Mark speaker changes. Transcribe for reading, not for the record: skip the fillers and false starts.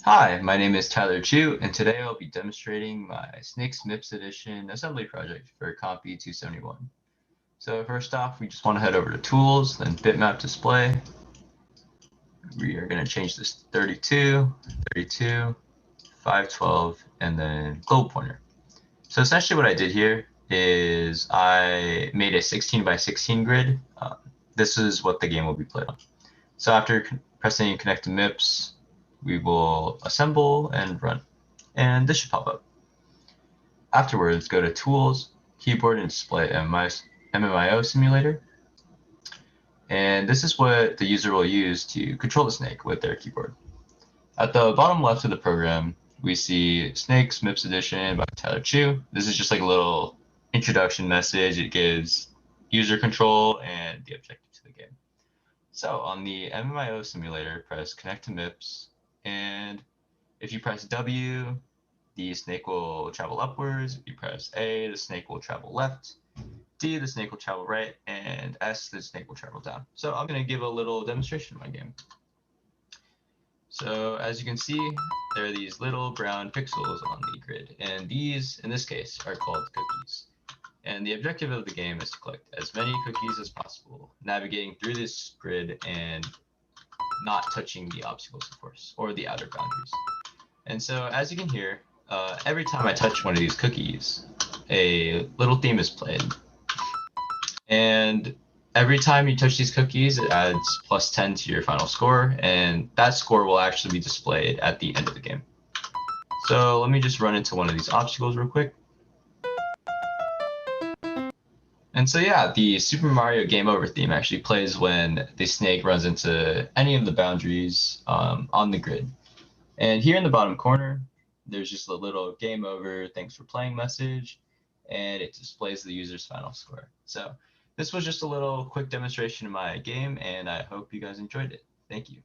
Speaker 1: Hi, my name is Tyler Chu, and today I'll be demonstrating my Snakes MIPS Edition assembly project for Compy 271. So first off, we just want to head over to Tools, then Bitmap Display. We are going to change this to 32, 32, 512, and then globe pointer. So essentially what I did here is I made a 16 by 16 grid. This is what the game will be played on. So after pressing connect to MIPS, we will assemble and run, and this should pop up. Afterwards, go to Tools, Keyboard, and Display MMIO Simulator. And this is what the user will use to control the snake with their keyboard. At the bottom left of the program, we see Snakes MIPS Edition by Tyler Chu. This is just like a little introduction message. It gives user control and the objective to the game. So on the MMIO simulator, press Connect to MIPS, and if you press W, the snake will travel upwards. If you press A, the snake will travel left. D, the snake will travel right. And S, the snake will travel down. So I'm going to give a little demonstration of my game. So as you can see, there are these little brown pixels on the grid. And these, in this case, are called cookies. And the objective of the game is to collect as many cookies as possible, navigating through this grid and not touching the obstacles, of course, or the outer boundaries. And so as you can hear, every time I touch one of these cookies, a little theme is played. And every time you touch these cookies, it adds plus 10 to your final score, and that score will actually be displayed at the end of the game. So let me just run into one of these obstacles real quick. And so yeah, the Super Mario Game Over theme actually plays when the snake runs into any of the boundaries on the grid. And here in the bottom corner, there's just a little game over, thanks for playing message, and it displays the user's final score. So this was just a little quick demonstration of my game, and I hope you guys enjoyed it. Thank you.